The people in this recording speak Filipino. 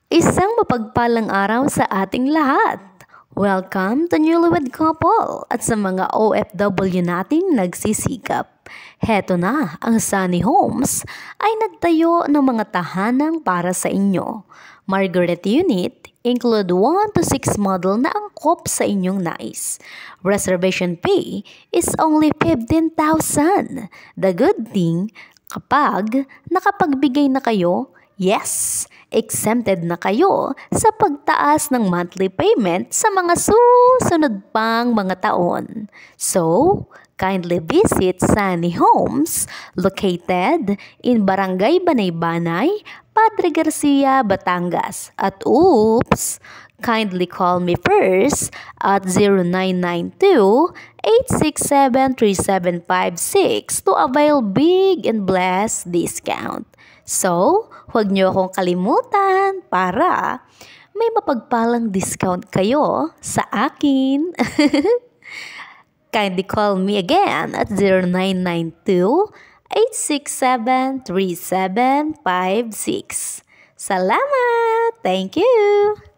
Isang mapagpalang araw sa ating lahat. Welcome to Newlywed Couple at sa mga OFW nating nagsisikap. Heto na, ang Sunny Homes ay nagtayo ng mga tahanang para sa inyo. Margaret Unit, include 1 to 6 model na angkop sa inyong nais. Reservation fee is only 15,000. The good thing, kapag nakapagbigay na kayo, yes, exempted na kayo sa pagtaas ng monthly payment sa mga susunod pang mga taon. So, kindly visit Sunny Homes located in Barangay Banay-Banay, Padre Garcia, Batangas. At oops, kindly call me first at 0992-867-3756 to avail big and blessed discount. So, huwag niyo akong kalimutan para may mapagpalang discount kayo sa akin. Kindly call me again at 0992-867-3756. Salamat! Thank you!